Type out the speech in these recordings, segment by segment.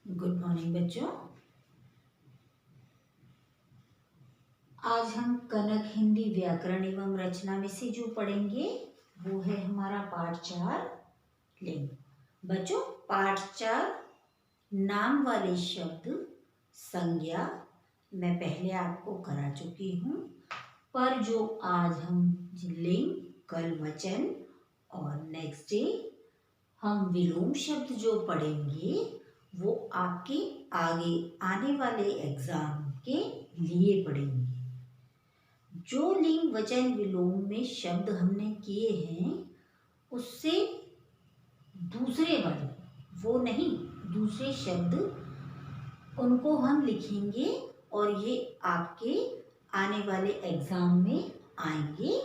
Good morning बच्चों। आज हम कनक हिंदी व्याकरण एवं रचना में से जो पढ़ेंगे वो है हमारा पाठ 4 लिंग। बच्चों, पाठ 4 नाम वाले शब्द संज्ञा मैं पहले आपको करा चुकी हूँ, पर जो आज हम लिंग, कल वचन और नेक्स्ट डे हम विलोम शब्द जो पढ़ेंगे वो आपके आगे आने वाले एग्जाम के लिए पढ़ेंगे। जो लिंग वचन विलोम में शब्द हमने किए हैं उससे दूसरे वाले वो नहीं, दूसरे शब्द उनको हम लिखेंगे और ये आपके आने वाले एग्जाम में आएंगे,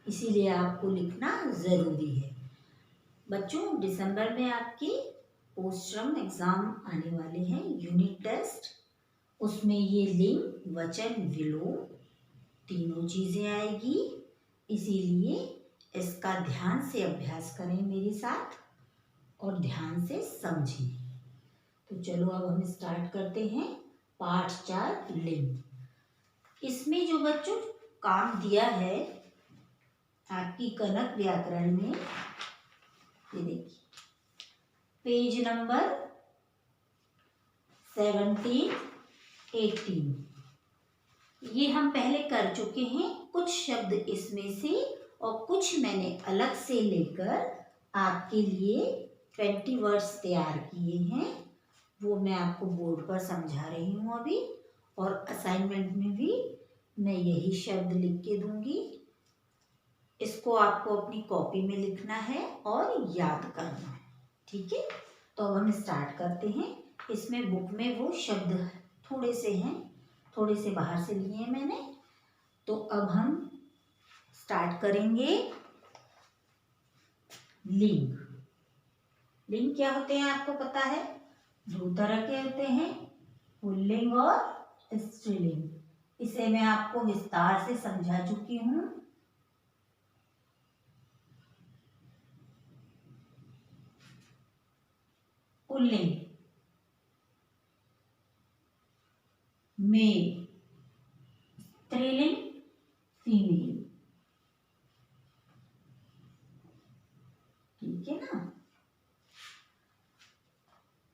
इसीलिए आपको लिखना ज़रूरी है। बच्चों, दिसंबर में आपके पोस्ट टर्म एग्जाम आने वाले हैं, यूनिट टेस्ट। उसमें ये लिंग वचन विलोम तीनों चीज़ें आएगी, इसीलिए इसका ध्यान से अभ्यास करें मेरे साथ और ध्यान से समझें। तो चलो अब हम स्टार्ट करते हैं पाठ 4 लिंग। इसमें जो बच्चों काम दिया है आपकी कनक व्याकरण में, ये देखिए पेज नंबर 17, 18 ये हम पहले कर चुके हैं। कुछ शब्द इसमें से और कुछ मैंने अलग से लेकर आपके लिए 20 वर्ड्स तैयार किए हैं, वो मैं आपको बोर्ड पर समझा रही हूँ अभी, और असाइनमेंट में भी मैं यही शब्द लिख के दूंगी। इसको आपको अपनी कॉपी में लिखना है और याद करना है, ठीक है। तो अब हम स्टार्ट करते हैं। इसमें बुक में वो शब्द थोड़े से हैं, थोड़े से बाहर से लिए हैं मैंने। तो अब हम स्टार्ट करेंगे लिंग। लिंग क्या होते हैं आपको पता है, दो तरह के होते हैं, पुल्लिंग और स्त्रीलिंग। इसे मैं आपको विस्तार से समझा चुकी हूँ। पुल्लिंग मेल, स्त्रीलिंग फीमेल, ठीक है ना।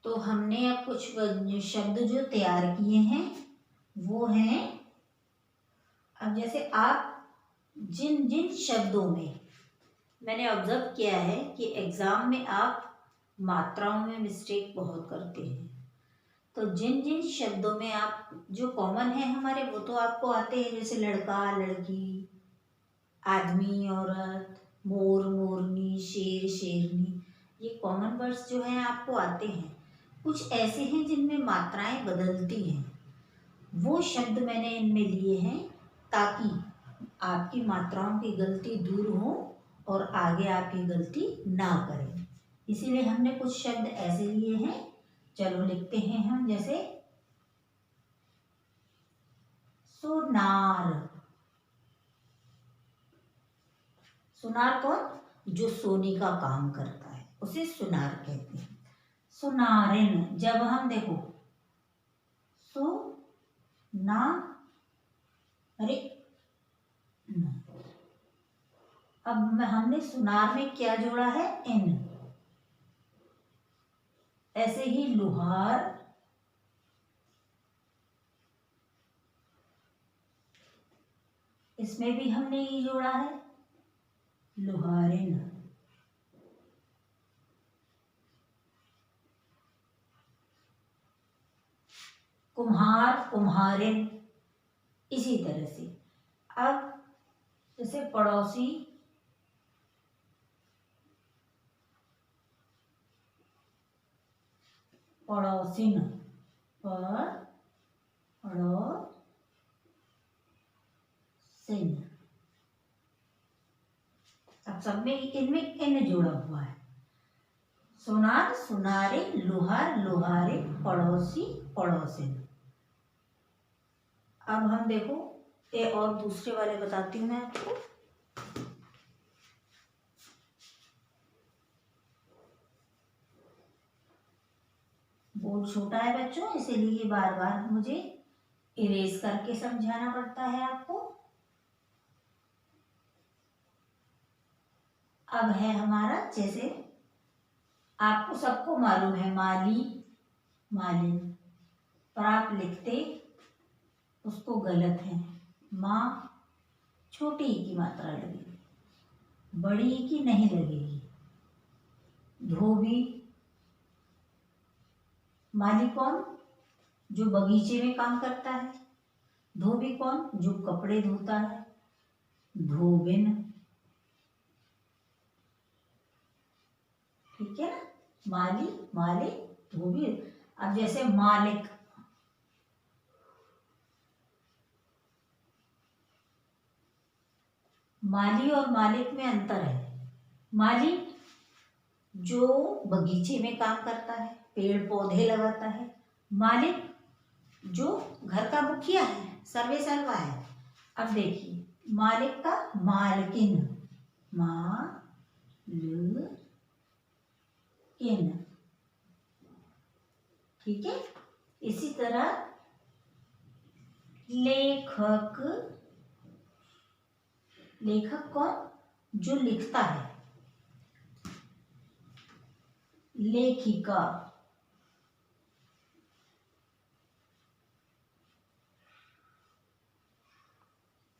तो हमने अब कुछ शब्द जो तैयार किए हैं वो हैं, अब जैसे आप जिन जिन शब्दों में मैंने ऑब्जर्व किया है कि एग्जाम में आप मात्राओं में मिस्टेक बहुत करते हैं, तो जिन जिन शब्दों में आप जो कॉमन है हमारे वो तो आपको आते हैं, जैसे लड़का लड़की, आदमी औरत, मोर मोरनी, शेर शेरनी, ये कॉमन वर्ड्स जो हैं आपको आते हैं। कुछ ऐसे हैं जिनमें मात्राएं बदलती हैं, वो शब्द मैंने इनमें लिए हैं ताकि आपकी मात्राओं की गलती दूर हो और आगे आप ये गलती ना करें, इसीलिए हमने कुछ शब्द ऐसे लिए हैं। चलो लिखते हैं हम, जैसे सोनार। सुनार कौन, जो सोने का काम करता है उसे सुनार कहते हैं। सुनारिन, जब हम देखो सो ना अरे अब हमने सुनार में क्या जोड़ा है, इन। ऐसे ही लुहार, इसमें भी हमने ये जोड़ा है लुहारिन। कुम्हार कुम्हारिन, इसी तरह से। अब जैसे पड़ोसी, पड़ोसिन, पड़ोसिन। अब सब में इनमें इन जोड़ा हुआ है। सुनार सुनारे, लुहार लुहारे, पड़ोसी पड़ोसिन। अब हम देखो ये और दूसरे वाले बताती हूँ मैं आपको। बोर्ड छोटा है बच्चों, इसीलिए बार बार मुझे इरेज करके समझाना पड़ता है आपको। अब है हमारा, जैसे आपको सबको मालूम है माली, मालिन, पर आप लिखते उसको गलत है। माँ छोटी ई की मात्रा लगेगी, बड़ी ई की नहीं लगेगी। धोबी, माली कौन? जो बगीचे में काम करता है। धोबी कौन? जो कपड़े धोता है। धोबिन, ठीक है ना। माली, मालिक, धोबी। अब जैसे मालिक, माली और मालिक में अंतर है। माली जो बगीचे में काम करता है, पेड़ पौधे लगाता है। मालिक जो घर का मुखिया है, सर्वे सर्वा है। अब देखिए मालिक का मालकिन, मालकिन, ठीक है। इसी तरह लेखक, लेखक कौन? जो लिखता है। लेखिका,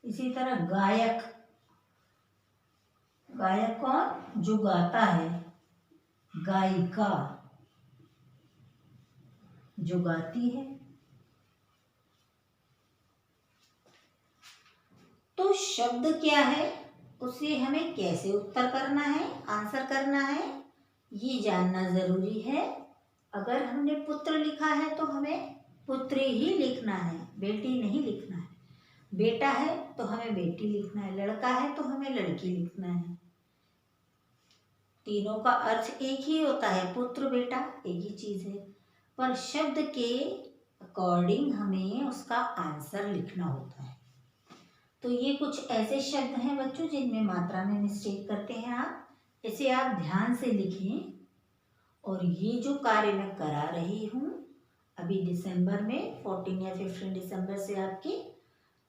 इसी तरह गायक, गायक कौन? जो गाता है। गायिका जो गाती है। तो शब्द क्या है, उसे हमें कैसे उत्तर करना है, आंसर करना है, ये जानना जरूरी है। अगर हमने पुत्र लिखा है तो हमें पुत्री ही लिखना है, बेटी नहीं लिखना है। बेटा है तो हमें बेटी लिखना है, लड़का है तो हमें लड़की लिखना है। तीनों का अर्थ एक ही होता है, पुत्र बेटा एक ही चीज है, पर शब्द के अकॉर्डिंग हमें उसका आंसर लिखना होता है। तो ये कुछ ऐसे शब्द हैं बच्चों जिनमें मात्रा में मिस्टेक करते हैं आप, इसे आप ध्यान से लिखें। और ये जो कार्य मैं करा रही हूँ अभी दिसंबर में 14 या 15 दिसंबर से आपके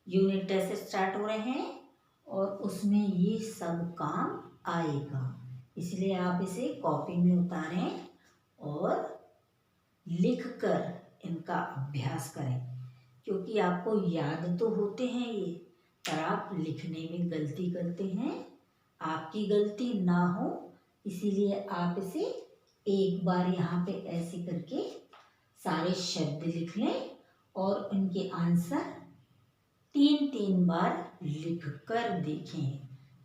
यूनिट टेस्ट स्टार्ट हो रहे हैं और उसमें ये सब काम आएगा, इसलिए आप इसे कॉपी में उतारें और लिख कर इनका अभ्यास करें, क्योंकि आपको याद तो होते हैं ये, पर आप लिखने में गलती करते हैं। आपकी गलती ना हो इसीलिए आप इसे एक बार यहाँ पे ऐसे करके सारे शब्द लिख लें और उनके आंसर 3-3 बार लिख कर देखें,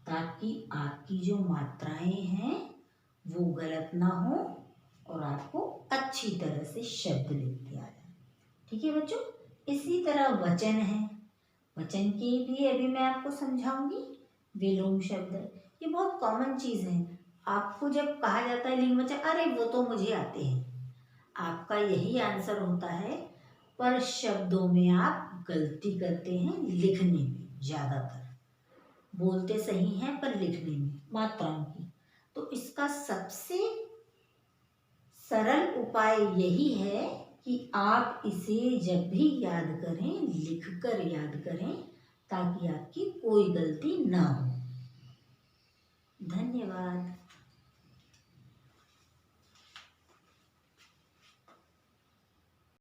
ताकि आपकी जो मात्राएं हैं वो गलत ना हो और आपको अच्छी तरह से शब्द लिखते आ जाए। ठीक है बच्चों। इसी तरह वचन है, वचन की भी अभी मैं आपको समझाऊंगी। विलोम शब्द, ये बहुत कॉमन चीज है। आपको जब कहा जाता है लिंग वचन, अरे वो तो मुझे आते हैं, आपका यही आंसर होता है, पर शब्दों में आप गलती करते हैं, लिखने में ज्यादातर। बोलते सही हैं पर लिखने में मात्राओं की। तो इसका सबसे सरल उपाय यही है कि आप इसे जब भी याद करें लिखकर याद करें, ताकि आपकी कोई गलती ना हो। धन्यवाद।